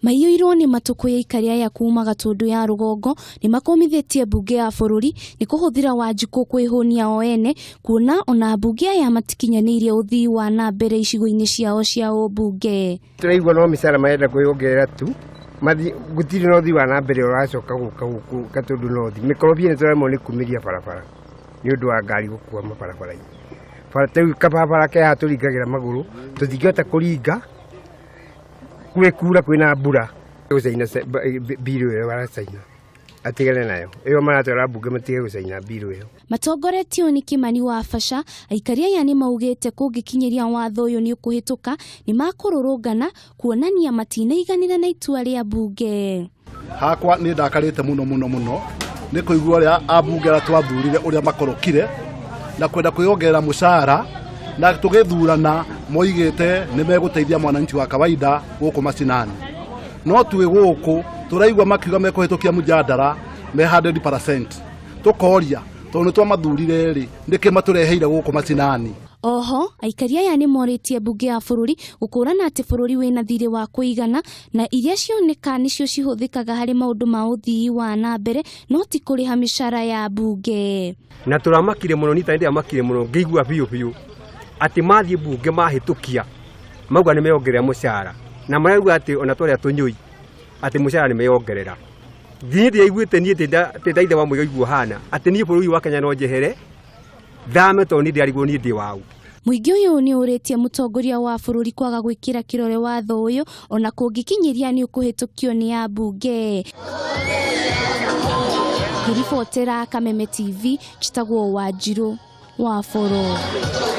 Maiyuirwo ni matuko ya Aikari ya kuma Gatundu ya rugongo ni makomithitie bunge ya bururi ni kuhuthira Wanjiku kwihunia o ene kuona ona bunge ya matikinyanirie uthii wa na mbere icigo-ini ciao cia ubunge. Turaigua no micaara marenda kwiyongera tu gutiri no uthii wa na mbere uracoka guka guku Gatundu no thi mikorobia ni turamo ni kumiria barabara ni undu wa ngari gukua mabarabara-ini teu kababara ke haturingagira maguru tuthingata kuringa kura kwina mbura gucaina biru iyo baracaina atigane nayo iyo maratwara bunge matige gucaina biru iyo. Matongoretio ni Kimani wa Fasha Aikari aya ni maugite kungikinyiria watho uyu ni kuhituka ni makururungana kuonania matinaiganira na itua ria bunge. Hakwa ni ndakarite muno ni kuigua ria abunge atwathurire uria makorokire na kwenda kwiyongerera mucaara na tugithurana moigite ni meguteithia mwananchi wa kawaida guku macinani no twi guku turaigwa makiuga mekuhitukia mujadara me 100% tukoria tondu twamathurire ri ndike matureheire guku macinani. Oho Aikari aya ni moritie bunge ya bururi gukurana ati bururi wina thiri wa kuigana na iria cioneka nicio cihuthikaga hari maundu ma uthii wa na mbere no ti kuriha micaara ya bunge. Na turamakire muno nita ndia makire muno ngigua biu ati mathie bunge mahitukia mauga ni meyongerera mucaara na marauga ati ona twaria tunyui ati mucaara ni meyongerera thindi aiguite nie titaithe wa muigua hana ati nie bururi wa Kenya no njehere thame to ni ndiarigwo ni ndi wau. Muingi uyu ni uritie mutongoria wa bururi kwaga gwikira kirore watho uyu ona kungikinyiria ni ukuhitukio ni ambunge. Ngiribotera Kameme TV chitagwo Wanjiru wa Boro.